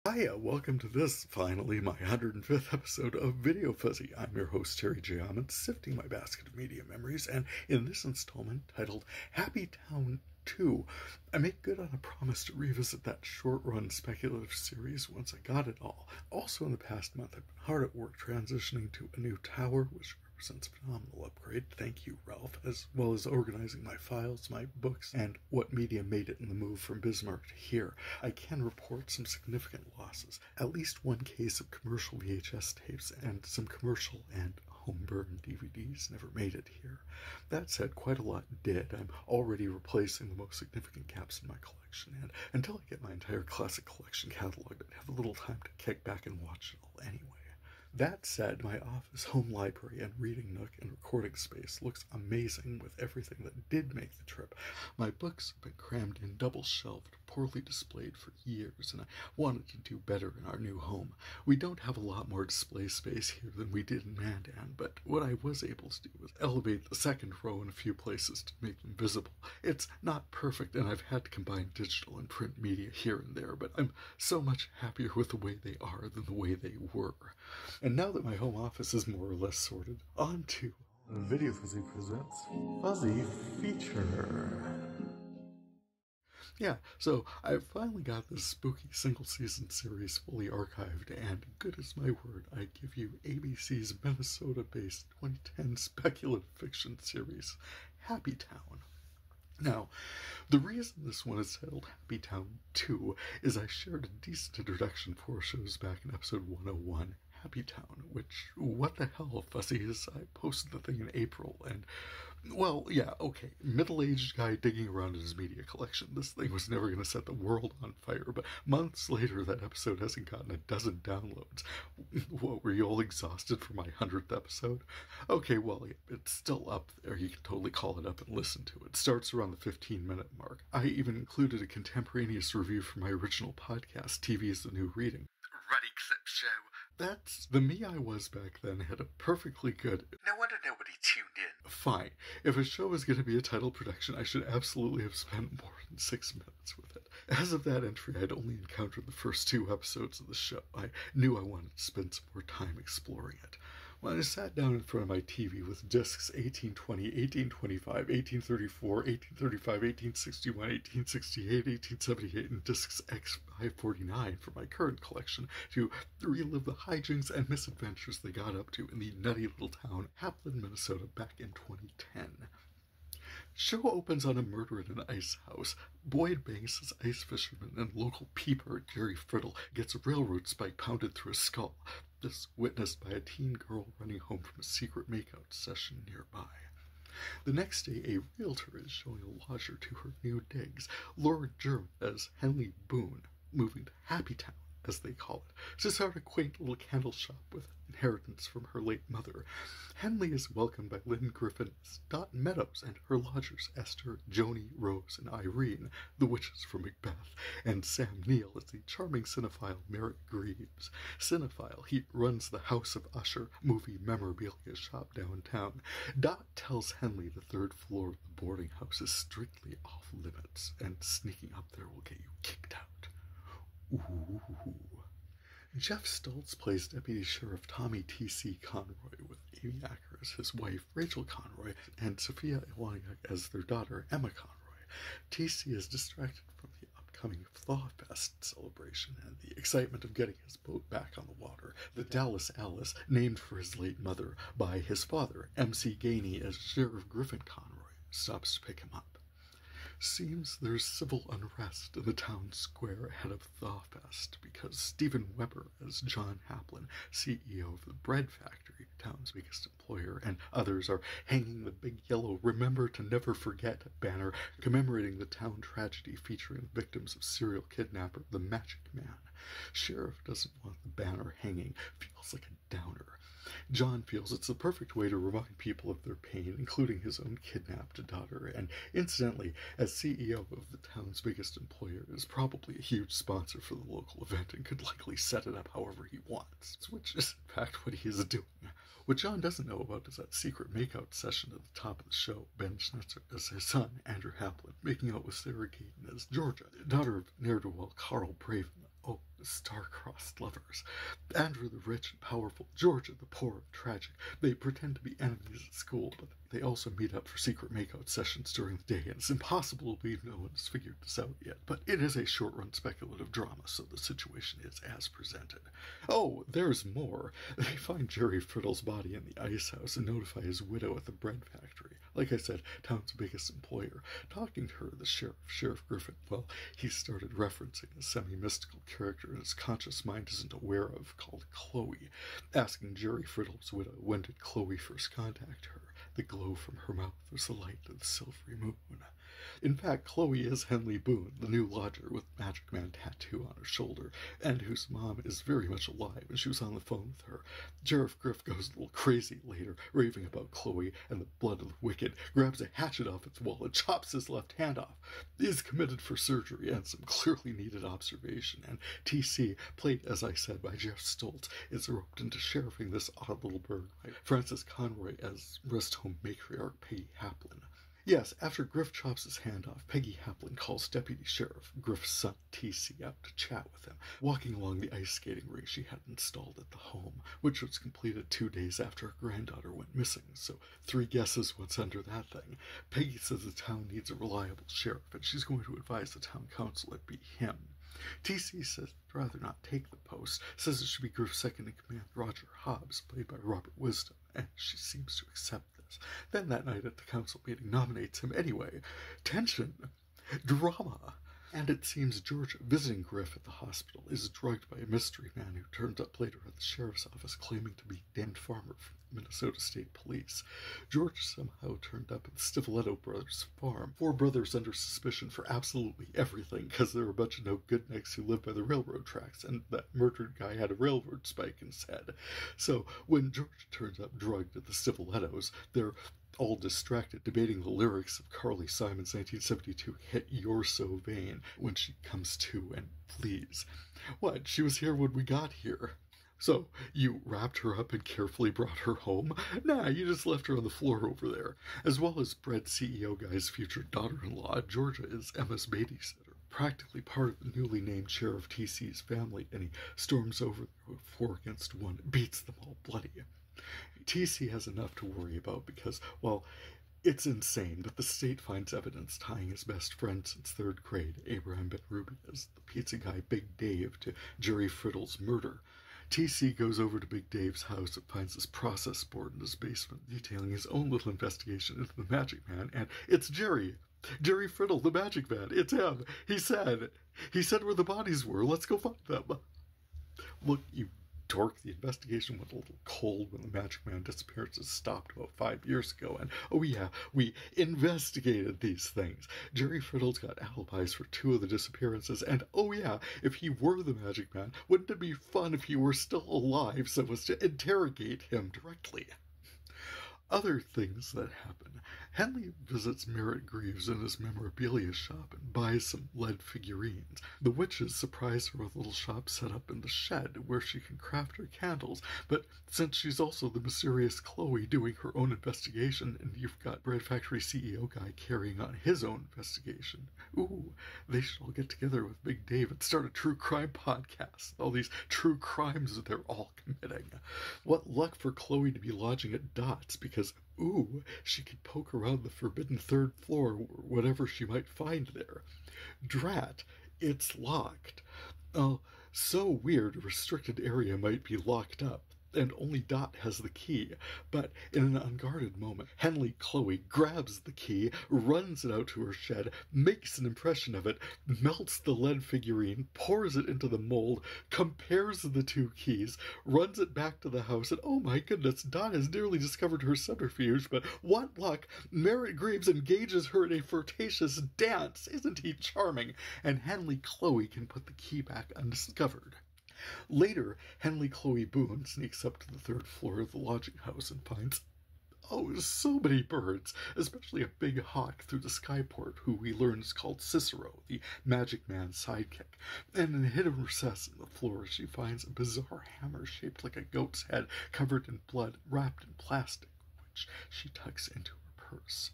Hiya, welcome to this, finally, my 105th episode of VideoFuzzy. I'm your host, Terry J. Ahmed, sifting my basket of media memories, and in this installment, titled Happy Town 2, I make good on a promise to revisit that short-run speculative series once I got it all. Also, in the past month, I've been hard at work transitioning to a new tower, which represents a phenomenal upgrade. Thank you, Ralph, as well as organizing my files, my books, and what media made it in the move from Bismarck to here. I can report some significant losses. At least one case of commercial VHS tapes and some commercial and home-burned DVDs never made it here. That said, quite a lot did. I'm already replacing the most significant gaps in my collection, and until I get my entire classic collection cataloged, I'd have a little time to kick back and watch it all anyway. That said, my office, home library, and reading nook and recording space looks amazing with everything that did make the trip. My books have been crammed in, double-shelved, poorly displayed for years, and I wanted to do better in our new home. We don't have a lot more display space here than we did in Mandan, but what I was able to do was elevate the second row in a few places to make them visible. It's not perfect, and I've had to combine digital and print media here and there, but I'm so much happier with the way they are than the way they were. And now that my home office is more or less sorted, on to VideoFuzzy presents Fuzzy Feature. Yeah, so I've finally got this spooky single-season series fully archived, and good as my word, I give you ABC's Minnesota-based 2010 speculative fiction series, Happy Town. Now, the reason this one is titled Happy Town 2 is I shared a decent introduction 4 shows back in episode 101, Happy Town, which, what the hell, Fuzzy, is I posted the thing in April, and, well, yeah, okay, middle-aged guy digging around in his media collection. This thing was never going to set the world on fire, but months later, that episode hasn't gotten a dozen downloads. What, were you all exhausted for my 100th episode? Okay, well, it's still up there. You can totally call it up and listen to it. It starts around the 15-minute mark. I even included a contemporaneous review for my original podcast, TV is the New Reading. Ready, clip show. That's the me I was back then, had a perfectly good... No wonder nobody tuned in. Fine. If a show is going to be a title production, I should absolutely have spent more than 6 minutes with it. As of that entry, I'd only encountered the first 2 episodes of the show. I knew I wanted to spend some more time exploring it. When I sat down in front of my TV with discs 1820, 1825, 1834, 1835, 1861, 1868, 1878, and discs X549 for my current collection to relive the hijinks and misadventures they got up to in the nutty little town Haplin, Minnesota back in 2010. Show opens on a murder in an ice house. Boyd Banks is ice fisherman, and local peeper Jerry Friddle gets a railroad spike pounded through his skull. This witnessed by a teen girl running home from a secret makeout session nearby. The next day, a realtor is showing a lodger to her new digs. Laura Germ as Henley Boone, moving to Happy Town, as they call it, to start a quaint little candle shop with inheritance from her late mother. Henley is welcomed by Lynn Griffin as Dot Meadows and her lodgers Esther, Joni, Rose, and Irene, the witches from Macbeth, and Sam Neill as the charming cinephile Merritt Greaves. Cinephile, he runs the House of Usher movie memorabilia shop downtown. Dot tells Henley the 3rd floor of the boarding house is strictly off limits, and sneaking up there will get you kicked out. Ooh. Jeff Stoltz plays Deputy Sheriff Tommy T.C. Conroy, with Amy Acker as his wife, Rachel Conroy, and Sophia Iwaniak as their daughter, Emma Conroy. T.C. is distracted from the upcoming Thawfest celebration and the excitement of getting his boat back on the water, the Dallas Alice, named for his late mother, by his father, M.C. Gainey as Sheriff Griffin Conroy, stops to pick him up. Seems there's civil unrest in the town square ahead of Thawfest because Stephen Weber as John Haplin, CEO of the bread factory, town's biggest employer, and others are hanging the big yellow Remember to Never Forget banner commemorating the town tragedy featuring victims of serial kidnapper the Magic Man. Sheriff doesn't want the banner hanging, feels like a downer. John feels it's the perfect way to remind people of their pain, including his own kidnapped daughter, and incidentally, as CEO of the town's biggest employer, is probably a huge sponsor for the local event and could likely set it up however he wants, which is in fact what he is doing. What John doesn't know about is that secret makeout session at the top of the show, Ben Schnetzer as his son, Andrew Haplin, making out with Sarah Gaten as Georgia, daughter of ne'er-do-well Carl Braven, Oh, the star-crossed lovers. Andrew the rich and powerful, Georgia the poor and tragic. They pretend to be enemies at school, but they also meet up for secret makeout sessions during the day, and it's impossible to believe no one has figured this out yet. But it is a short-run speculative drama, so the situation is as presented. Oh, there's more. They find Jerry Friddle's body in the ice house and notify his widow at the bread factory. Like I said, town's biggest employer. Talking to her, the Sheriff Griffin, well, he started referencing a semi-mystical character his conscious mind isn't aware of called Chloe, asking Jerry Friddle's widow when did Chloe first contact her. The glow from her mouth was the light of the silvery moon. In fact, Chloe is Henley Boone, the new lodger with Magic Man tattoo on her shoulder, and whose mom is very much alive, and she was on the phone with her. Sheriff Griff goes a little crazy later, raving about Chloe and the blood of the wicked, grabs a hatchet off its wall and chops his left hand off. He is committed for surgery and some clearly needed observation, and TC, played, as I said, by Jeff Stoltz, is roped into sheriffing this odd little burg by Frances Conroy as rest home matriarch Peggy Haplin. Yes, after Griff chops his hand off, Peggy Haplin calls Deputy Sheriff, Griff's son, TC, out to chat with him, walking along the ice skating rink she had installed at the home, which was completed 2 days after her granddaughter went missing, so 3 guesses what's under that thing. Peggy says the town needs a reliable sheriff, and she's going to advise the town council it be him. TC says he'd rather not take the post, says it should be Griff's second-in-command, Roger Hobbs, played by Robert Wisdom, and she seems to accept this. Then that night at the council meeting nominates him anyway. Tension. Drama. And it seems Georgia, visiting Griff at the hospital, is drugged by a mystery man who turns up later at the sheriff's office claiming to be Dan Farmer from Minnesota State Police. George somehow turned up at the Stivaletto brothers' farm. 4 brothers under suspicion for absolutely everything, because they're a bunch of no-good-necks who live by the railroad tracks, and that murdered guy had a railroad spike in his head. So when George turns up drugged at the Stivalettos, they're all distracted, debating the lyrics of Carly Simon's 1972 hit You're So Vain when she comes to and please. What, she was here when we got here. So, you wrapped her up and carefully brought her home? Nah, you just left her on the floor over there. As well as Bread CEO Guy's future daughter-in-law, Georgia is Emma's babysitter, practically part of the newly named Sheriff TC's family, and he storms over there with 4 against 1 and beats them all bloody. TC has enough to worry about because, well, it's insane that the state finds evidence tying his best friend since 3rd grade, Abraham Ben Rubias, the pizza guy Big Dave, to Jerry Friddle's murder. TC goes over to Big Dave's house and finds this process board in his basement detailing his own little investigation into the Magic Man, and it's Jerry! Jerry Friddle, the Magic Man! It's him! He said where the bodies were, let's go find them! Look, you dork, the investigation went a little cold when the Magic Man disappearances stopped about 5 years ago, and oh yeah, we investigated these things. Jerry Friddle's got alibis for 2 of the disappearances, and oh yeah, if he were the Magic Man, wouldn't it be fun if he were still alive so as to interrogate him directly? Other things that happen. Henley visits Merritt Greaves in his memorabilia shop and buys some lead figurines. The witches surprise her with a little shop set up in the shed where she can craft her candles, but since she's also the mysterious Chloe doing her own investigation, and you've got Bread Factory CEO Guy carrying on his own investigation, ooh, they should all get together with Big Dave and start a true crime podcast. All these true crimes that they're all committing. What luck for Chloe to be lodging at Dot's, because ooh, she could poke around the forbidden 3rd floor or whatever she might find there. Drat, it's locked. Oh, so weird a restricted area might be locked up, and only Dot has the key. But in an unguarded moment, Henley Chloe grabs the key, runs it out to her shed, makes an impression of it, melts the lead figurine, pours it into the mold, compares the 2 keys, runs it back to the house, and oh my goodness, Dot has nearly discovered her subterfuge, but what luck! Merritt Greaves engages her in a flirtatious dance. Isn't he charming? And Henley Chloe can put the key back undiscovered. Later, Henley Chloe Boone sneaks up to the 3rd floor of the lodging house and finds, oh, so many birds, especially a big hawk through the skyport, who we learn is called Cicero, the Magic Man's sidekick. And in a hidden recess in the floor, she finds a bizarre hammer shaped like a goat's head, covered in blood, wrapped in plastic, which she tucks into her purse.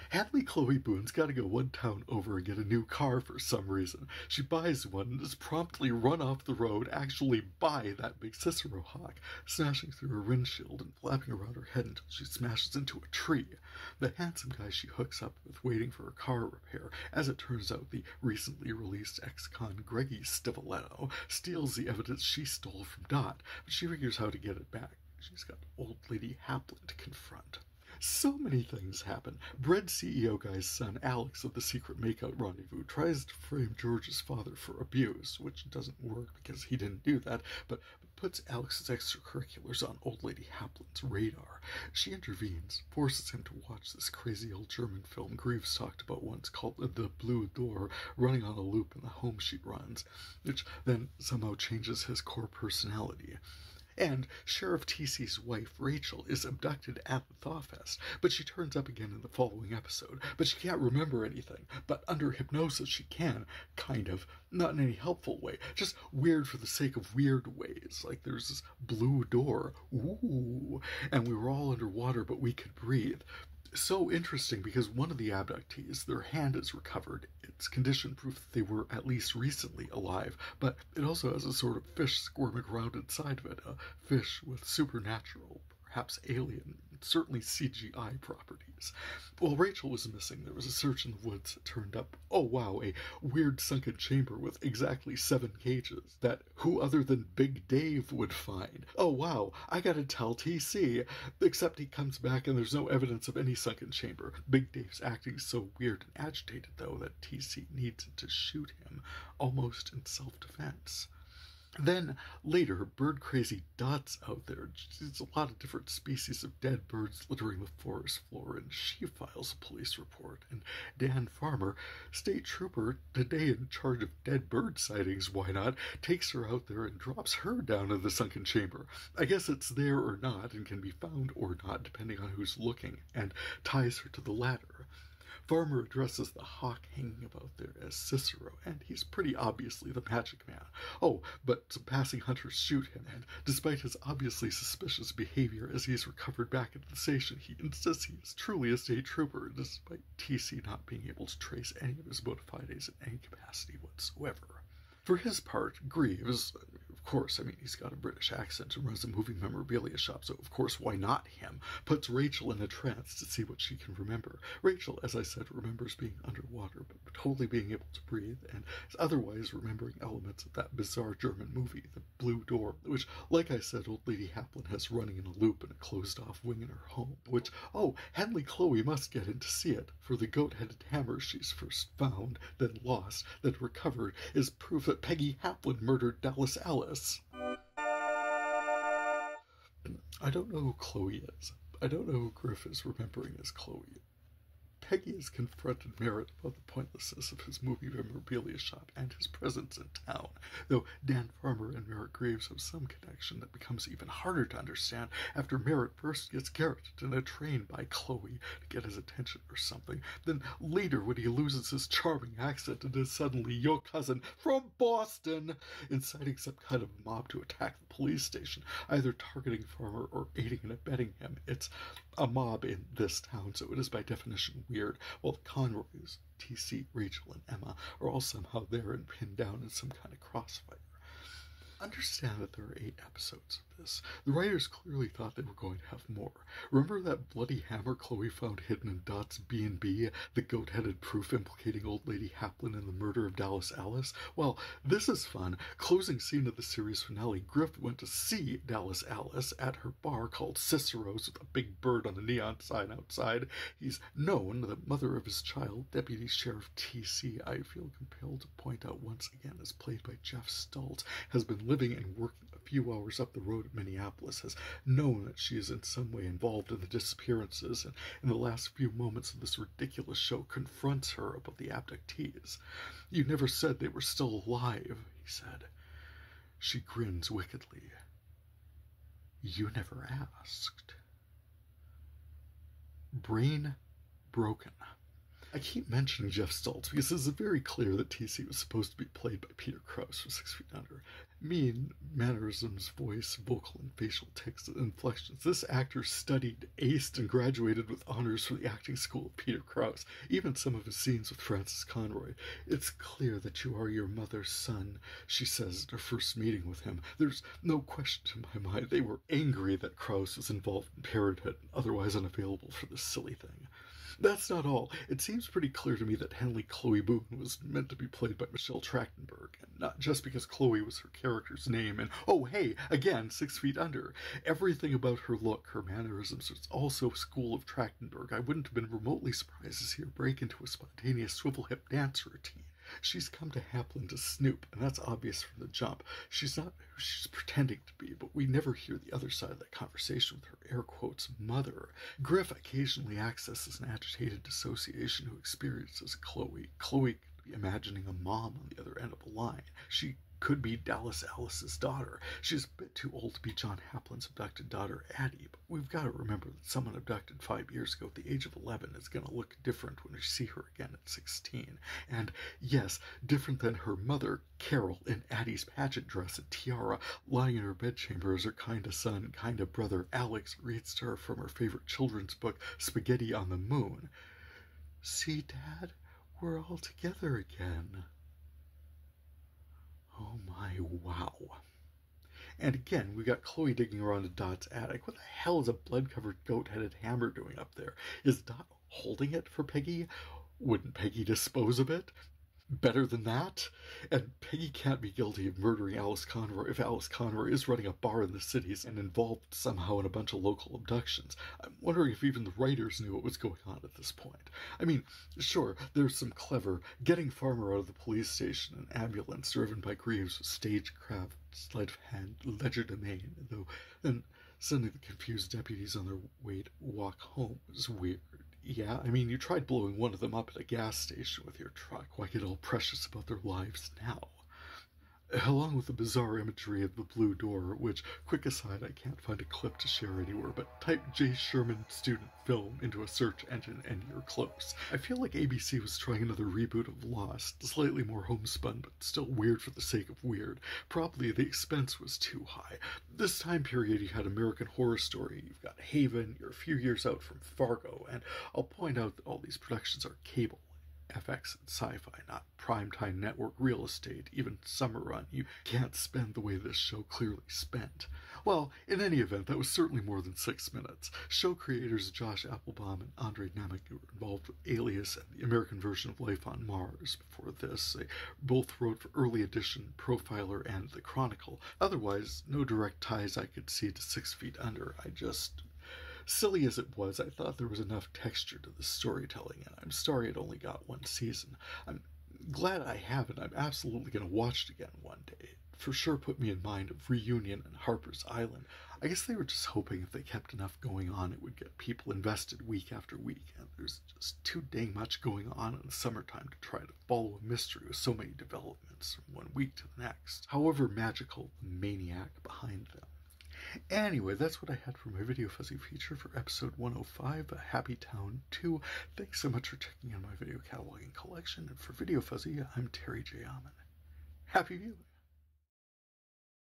Hadley Chloe Boone's got to go one town over and get a new car for some reason. She buys one and is promptly run off the road, actually by that big Cicero hawk, smashing through her windshield and flapping around her head until she smashes into a tree. The handsome guy she hooks up with waiting for her car repair, as it turns out the recently released ex-con Greggy Stivaletto, steals the evidence she stole from Dot, but she figures how to get it back. She's got old lady Haplin to confront. So many things happen. Bread CEO guy's son, Alex of the secret makeout rendezvous, tries to frame George's father for abuse, which doesn't work because he didn't do that, but puts Alex's extracurriculars on old lady Haplin's radar. She intervenes, forces him to watch this crazy old German film Greaves talked about once called The Blue Door, running on a loop in the home she runs, which then somehow changes his core personality. And Sheriff TC's wife, Rachel, is abducted at the Thawfest, but she turns up again in the following episode. But she can't remember anything. But under hypnosis she can, kind of. Not in any helpful way. Just weird for the sake of weird ways. Like there's this blue door. Ooh. And we were all underwater, but we could breathe. So interesting because one of the abductees, their hand is recovered. It's condition proof that they were at least recently alive, but it also has a sort of fish squirming around inside of it, a fish with supernatural, perhaps alien, certainly CGI properties. While Rachel was missing, there was a search in the woods that turned up, oh wow, a weird sunken chamber with exactly 7 cages that who other than Big Dave would find. Oh wow, I gotta tell TC, except he comes back and there's no evidence of any sunken chamber. Big Dave's acting so weird and agitated though that TC needs to shoot him, almost in self-defense. Then, later, bird-crazy Dot's out there. There's a lot of different species of dead birds littering the forest floor, and she files a police report. And Dan Farmer, state trooper, today in charge of dead bird sightings, why not, takes her out there and drops her down in the sunken chamber. I guess it's there or not, and can be found or not, depending on who's looking, and ties her to the ladder. Farmer addresses the hawk hanging about there as Cicero, and he's pretty obviously the magic man. Oh, but some passing hunters shoot him, and despite his obviously suspicious behavior as he's recovered back at the station, he insists he is truly a state trooper, despite TC not being able to trace any of his bona fides in any capacity whatsoever. For his part, Greaves, of course, I mean, he's got a British accent and runs a moving memorabilia shop, so of course, why not him? Puts Rachel in a trance to see what she can remember. Rachel, as I said, remembers being underwater, but totally being able to breathe, and is otherwise remembering elements of that bizarre German movie, The Blue Door, which, like I said, old lady Haplin has running in a loop in a closed-off wing in her home, which, oh, Hadley Chloe must get in to see it, for the goat-headed hammer she's first found, then lost, then recovered, is proof that Peggy Haplin murdered Dallas Alice. I don't know who Chloe is. I don't know who Griff is remembering as Chloe. Peggy has confronted Merritt about the pointlessness of his movie memorabilia shop and his presence in town, though Dan Farmer and Merritt Graves have some connection that becomes even harder to understand after Merritt first gets garroted in a train by Chloe to get his attention or something, then later when he loses his charming accent and is suddenly your cousin from Boston, inciting some kind of mob to attack the police station, either targeting Farmer or aiding and abetting him. It's a mob in this town, so it is by definition weird, while the Conroys, TC, Rachel, and Emma, are all somehow there and pinned down in some kind of crossfire. Understand that there are 8 episodes of this. The writers clearly thought they were going to have more. Remember that bloody hammer Chloe found hidden in Dot's B&B, the goat-headed proof implicating old lady Haplin in the murder of Dallas Alice? Well, this is fun. Closing scene of the series finale, Griff went to see Dallas Alice at her bar called Cicero's with a big bird on the neon sign outside. He's known, the mother of his child, Deputy Sheriff TC, I feel compelled to point out once again, is played by Jeff Stultz, has been living and working a few hours up the road at Minneapolis, has known that she is in some way involved in the disappearances, and in the last few moments of this ridiculous show confronts her about the abductees. "You never said they were still alive," he said. She grins wickedly. "You never asked." Brain broken. I keep mentioning Jeff Stultz because it is very clear that TC was supposed to be played by Peter Krause from 6 Feet Under. Mean mannerisms, voice, vocal and facial tics and inflections. This actor studied, aced, and graduated with honors from the acting school of Peter Krause. Even some of his scenes with Francis Conroy. "It's clear that you are your mother's son," she says at her first meeting with him. There's no question in my mind they were angry that Krause was involved in parenthood and otherwise unavailable for this silly thing. That's not all. It seems pretty clear to me that Henley Chloe Boone was meant to be played by Michelle Trachtenberg, and not just because Chloe was her character's name, and oh hey, again, 6 Feet Under. Everything about her look, her mannerisms, was also school of Trachtenberg. I wouldn't have been remotely surprised to see her break into a spontaneous swivel hip dance routine. She's come to Haplin to snoop, and that's obvious from the jump. She's not who she's pretending to be, but we never hear the other side of that conversation with her air quotes mother. Griff occasionally accesses an agitated dissociation who experiences Chloe. Chloe could be imagining a mom on the other end of a line. She could be Dallas Alice's daughter. She's a bit too old to be John Haplin's abducted daughter, Addie, but we've got to remember that someone abducted 5 years ago at the age of 11 is going to look different when we see her again at 16. And yes, different than her mother, Carol, in Addie's pageant dress and tiara, lying in her bedchamber as her kinda son, kinda brother, Alex, reads to her from her favorite children's book, Spaghetti on the Moon. "See, Dad, we're all together again." Oh my, wow. And again, we got Chloe digging around in Dot's attic. What the hell is a blood-covered goat-headed hammer doing up there? Is Dot holding it for Peggy? Wouldn't Peggy dispose of it? Better than that? And Peggy can't be guilty of murdering Alice Conroy if Alice Conroy is running a bar in the cities and involved somehow in a bunch of local abductions. I'm wondering if even the writers knew what was going on at this point. I mean, sure, there's some clever getting Farmer out of the police station, an ambulance driven by Greaves with stagecraft, sleight of hand, legerdemain, though then sending the confused deputies on their way to walk home was weird. Yeah, I mean, you tried blowing one of them up at a gas station with your truck. Why get all precious about their lives now? Along with the bizarre imagery of the blue door, which, quick aside, I can't find a clip to share anywhere, but type J. Sherman student film into a search engine and you're close. I feel like ABC was trying another reboot of Lost, slightly more homespun, but still weird for the sake of weird. Probably the expense was too high. This time period you had American Horror Story, you've got Haven, you're a few years out from Fargo, and I'll point out that all these productions are cable. FX and Sci-Fi, not primetime network real estate, even summer run. You can't spend the way this show clearly spent. Well, in any event, that was certainly more than 6 minutes. Show creators Josh Applebaum and Andre Nemec, who were involved with Alias and the American version of Life on Mars before this. They both wrote for Early Edition, Profiler, and The Chronicle. Otherwise, no direct ties I could see to 6 Feet Under. Silly as it was, I thought there was enough texture to the storytelling, and I'm sorry it only got 1 season. I'm glad I have it. I'm absolutely going to watch it again one day. It for sure put me in mind of Reunion and Harper's Island. I guess they were just hoping if they kept enough going on, it would get people invested week after week, and there's just too dang much going on in the summertime to try to follow a mystery with so many developments from one week to the next, however magical the maniac behind them. Anyway, that's what I had for my VideoFuzzy feature for episode 105, Happy Town 2. Thanks so much for checking out my video cataloging collection, and for VideoFuzzy, I'm Terry J. Ammon. Happy viewing!